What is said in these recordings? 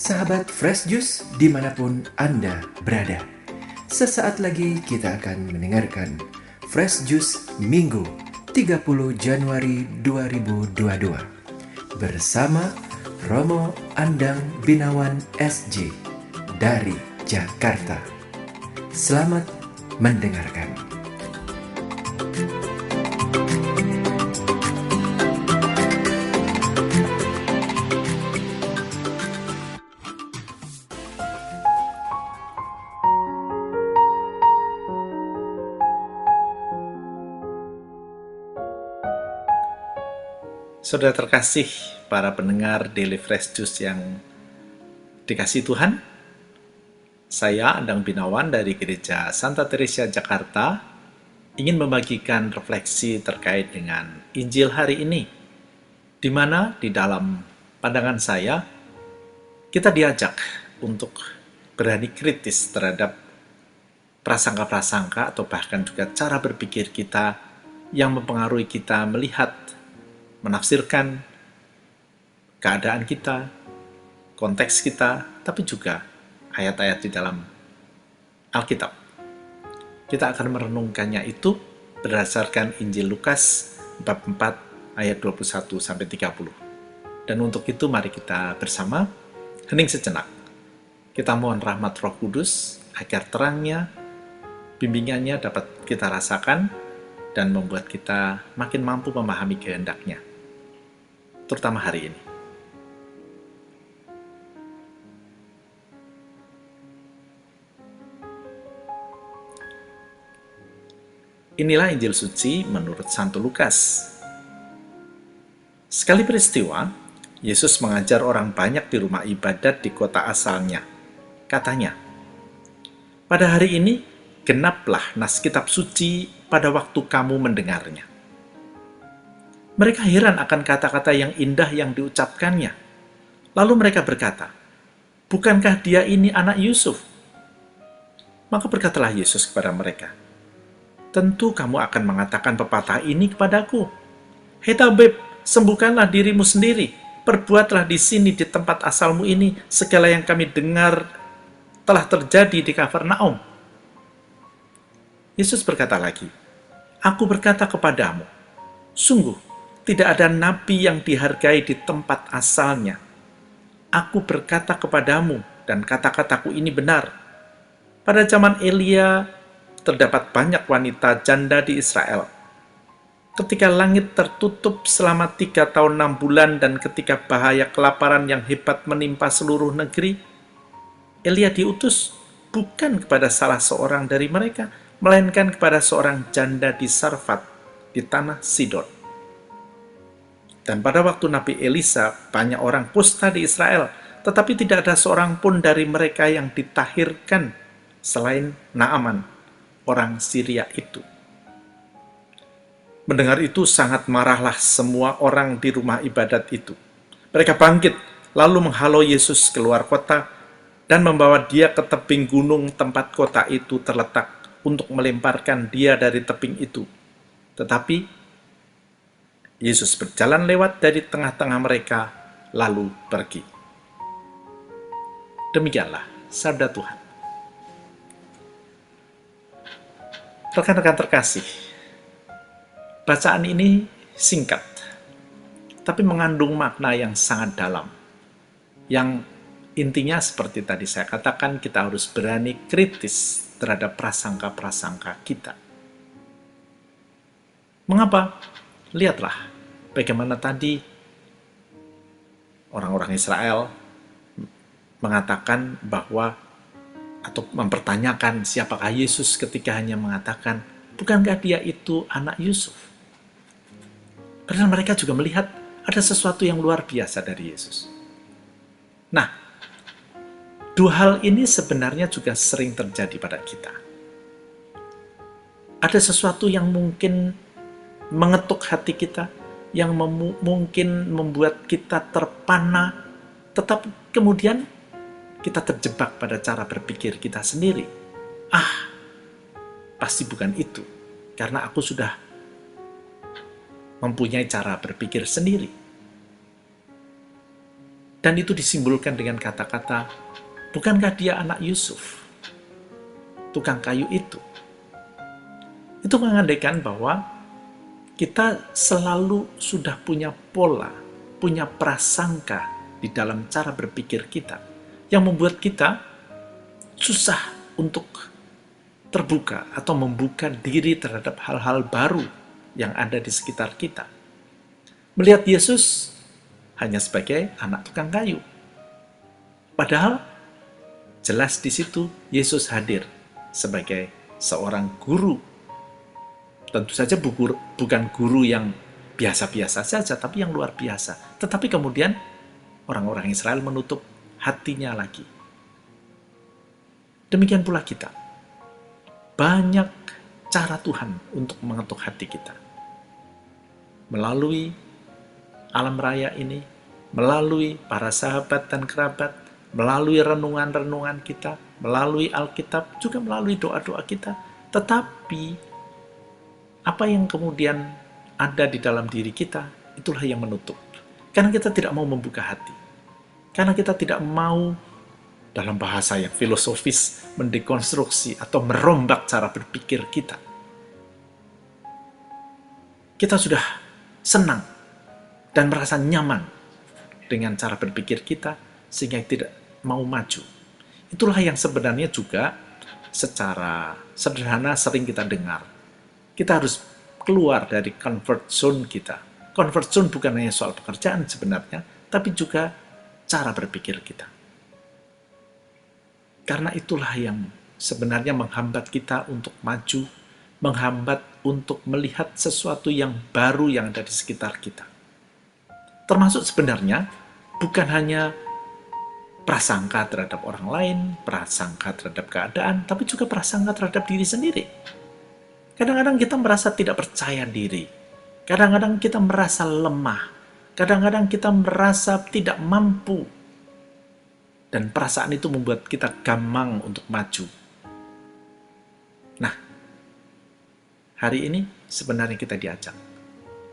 Sahabat Fresh Juice dimanapun Anda berada. Sesaat lagi kita akan mendengarkan Fresh Juice Minggu 30 Januari 2022 bersama Romo Andang Binawan SJ dari Jakarta. Selamat mendengarkan. Saudara terkasih, para pendengar Daily Fresh Juice yang dikasih Tuhan, saya Andang Binawan dari Gereja Santa Teresa Jakarta ingin membagikan refleksi terkait dengan Injil hari ini, di mana di dalam pandangan saya, kita diajak untuk berani kritis terhadap prasangka-prasangka atau bahkan juga cara berpikir kita yang mempengaruhi kita melihat, menafsirkan keadaan kita, konteks kita, tapi juga ayat-ayat di dalam Alkitab. Kita akan merenungkannya itu berdasarkan Injil Lukas bab 4 ayat 21-30. Dan untuk itu mari kita bersama hening sejenak. Kita mohon rahmat Roh Kudus agar terangnya, bimbingannya dapat kita rasakan dan membuat kita makin mampu memahami kehendak-Nya, terutama hari ini. Inilah Injil suci menurut Santo Lukas. Sekali peristiwa, Yesus mengajar orang banyak di rumah ibadat di kota asalnya. Katanya, "Pada hari ini, genaplah nas kitab suci pada waktu kamu mendengarnya." Mereka heran akan kata-kata yang indah yang diucapkannya. Lalu mereka berkata, "Bukankah dia ini anak Yusuf?" Maka berkatalah Yesus kepada mereka, "Tentu kamu akan mengatakan pepatah ini kepadaku. Hei tabib, sembuhkanlah dirimu sendiri. Perbuatlah di sini di tempat asalmu ini segala yang kami dengar telah terjadi di Kafarnaum." Yesus berkata lagi, "Aku berkata kepadamu, sungguh tidak ada nabi yang dihargai di tempat asalnya. Aku berkata kepadamu, dan kata-kataku ini benar. Pada zaman Elia, terdapat banyak wanita janda di Israel. Ketika langit tertutup selama 3 tahun 6 bulan dan ketika bahaya kelaparan yang hebat menimpa seluruh negeri, Elia diutus bukan kepada salah seorang dari mereka, melainkan kepada seorang janda di Sarfat, di tanah Sidon. Dan pada waktu Nabi Elisa, banyak orang kusta di Israel, tetapi tidak ada seorang pun dari mereka yang ditahirkan selain Naaman, orang Syria itu." Mendengar itu sangat marahlah semua orang di rumah ibadat itu. Mereka bangkit, lalu menghalau Yesus keluar kota dan membawa dia ke tebing gunung tempat kota itu terletak untuk melemparkan dia dari tebing itu. Tetapi Yesus berjalan lewat dari tengah-tengah mereka, lalu pergi. Demikianlah sabda Tuhan. Rekan-rekan terkasih, bacaan ini singkat, tapi mengandung makna yang sangat dalam. Yang intinya seperti tadi saya katakan, kita harus berani kritis terhadap prasangka-prasangka kita. Mengapa? Lihatlah bagaimana tadi orang-orang Israel mengatakan bahwa atau mempertanyakan siapakah Yesus ketika hanya mengatakan, "Bukankah dia itu anak Yusuf?" Karena mereka juga melihat ada sesuatu yang luar biasa dari Yesus. Nah, dua hal ini sebenarnya juga sering terjadi pada kita. Ada sesuatu yang mungkin mengetuk hati kita, yang mungkin membuat kita terpana, tetapi kemudian kita terjebak pada cara berpikir kita sendiri. Pasti bukan itu, karena aku sudah mempunyai cara berpikir sendiri. Dan itu disimbolkan dengan kata-kata, bukankah dia anak Yusuf, tukang kayu itu? Itu mengandaikan bahwa kita selalu sudah punya pola, punya prasangka di dalam cara berpikir kita, yang membuat kita susah untuk terbuka atau membuka diri terhadap hal-hal baru yang ada di sekitar kita. Melihat Yesus hanya sebagai anak tukang kayu. Padahal jelas di situ Yesus hadir sebagai seorang guru. Tentu saja bukan guru yang biasa-biasa saja, tapi yang luar biasa. Tetapi kemudian orang-orang Israel menutup hatinya lagi. Demikian pula kita. Banyak cara Tuhan untuk mengetuk hati kita. Melalui alam raya ini, melalui para sahabat dan kerabat, melalui renungan-renungan kita, melalui Alkitab, juga melalui doa-doa kita. Tetapi, apa yang kemudian ada di dalam diri kita, itulah yang menutup. Karena kita tidak mau membuka hati. Karena kita tidak mau, dalam bahasa yang filosofis, mendekonstruksi atau merombak cara berpikir kita. Kita sudah senang dan merasa nyaman dengan cara berpikir kita, sehingga tidak mau maju. Itulah yang sebenarnya juga secara sederhana sering kita dengar. Kita harus keluar dari comfort zone kita. Comfort zone bukan hanya soal pekerjaan sebenarnya, tapi juga cara berpikir kita. Karena itulah yang sebenarnya menghambat kita untuk maju, menghambat untuk melihat sesuatu yang baru yang ada di sekitar kita. Termasuk sebenarnya bukan hanya prasangka terhadap orang lain, prasangka terhadap keadaan, tapi juga prasangka terhadap diri sendiri. Kadang-kadang kita merasa tidak percaya diri. Kadang-kadang kita merasa lemah. Kadang-kadang kita merasa tidak mampu. Dan perasaan itu membuat kita gamang untuk maju. Nah, hari ini sebenarnya kita diajak.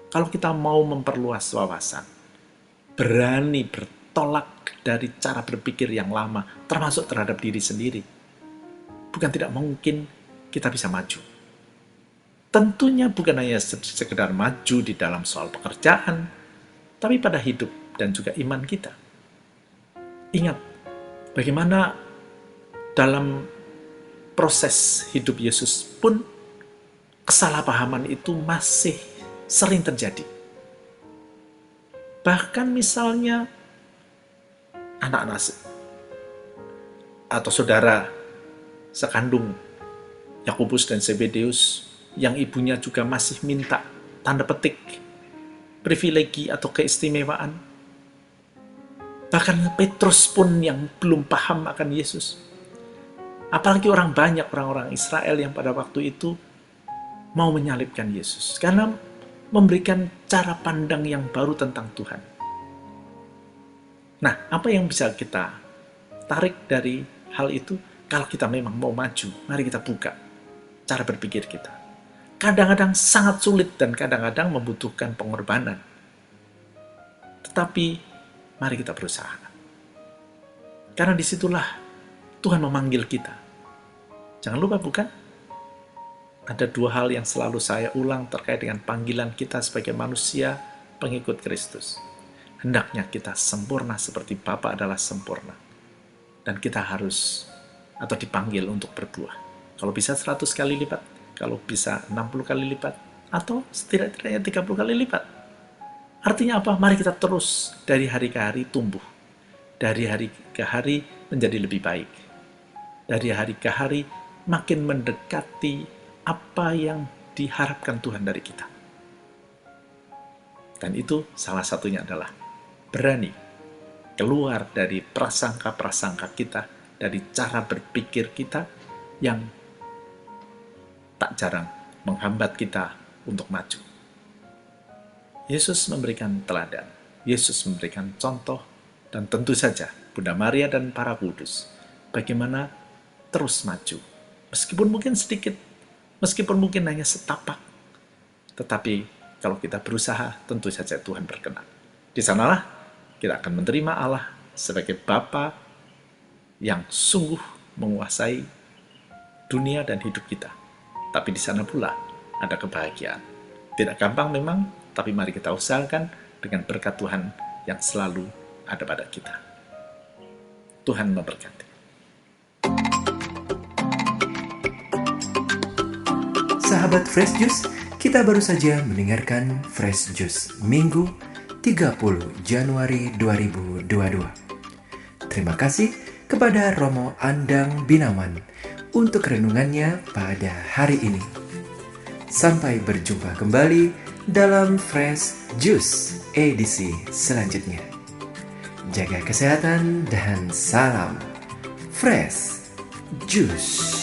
Kalau kita mau memperluas wawasan, berani bertolak dari cara berpikir yang lama, termasuk terhadap diri sendiri, bukan tidak mungkin kita bisa maju. Tentunya bukan hanya sekedar maju di dalam soal pekerjaan, tapi pada hidup dan juga iman kita. Ingat, bagaimana dalam proses hidup Yesus pun kesalahpahaman itu masih sering terjadi. Bahkan misalnya anak-anak atau saudara sekandung Yakobus dan Zebedeus yang ibunya juga masih minta tanda petik privilegi atau keistimewaan. Bahkan Petrus pun yang belum paham akan Yesus. Apalagi orang Israel yang pada waktu itu mau menyalibkan Yesus. Karena memberikan cara pandang yang baru tentang Tuhan. Nah, apa yang bisa kita tarik dari hal itu? Kalau kita memang mau maju, mari kita buka cara berpikir kita. Kadang-kadang sangat sulit dan kadang-kadang membutuhkan pengorbanan. Tetapi, mari kita berusaha. Karena disitulah Tuhan memanggil kita. Jangan lupa bukan? Ada dua hal yang selalu saya ulang terkait dengan panggilan kita sebagai manusia pengikut Kristus. Hendaknya kita sempurna seperti Bapa adalah sempurna. Dan kita harus atau dipanggil untuk berbuah. Kalau bisa 100 kali lipat, kalau bisa 60 kali lipat, atau setidaknya 30 kali lipat. Artinya apa? Mari kita terus dari hari ke hari tumbuh. Dari hari ke hari menjadi lebih baik. Dari hari ke hari makin mendekati apa yang diharapkan Tuhan dari kita. Dan itu salah satunya adalah berani keluar dari prasangka-prasangka kita, dari cara berpikir kita yang tak jarang menghambat kita untuk maju. Yesus memberikan teladan, Yesus memberikan contoh, dan tentu saja Bunda Maria dan para kudus bagaimana terus maju. Meskipun mungkin sedikit, meskipun mungkin hanya setapak, tetapi kalau kita berusaha, tentu saja Tuhan berkenan. Di sanalah kita akan menerima Allah sebagai Bapa yang sungguh menguasai dunia dan hidup kita. Tapi di sana pula ada kebahagiaan. Tidak gampang memang, tapi mari kita usahakan dengan berkat Tuhan yang selalu ada pada kita. Tuhan memberkati. Sahabat Fresh Juice, kita baru saja mendengarkan Fresh Juice Minggu 30 Januari 2022. Terima kasih kepada Romo Andang Binawan untuk renungannya pada hari ini. Sampai berjumpa kembali dalam Fresh Juice edisi selanjutnya. Jaga kesehatan dan salam Fresh Juice.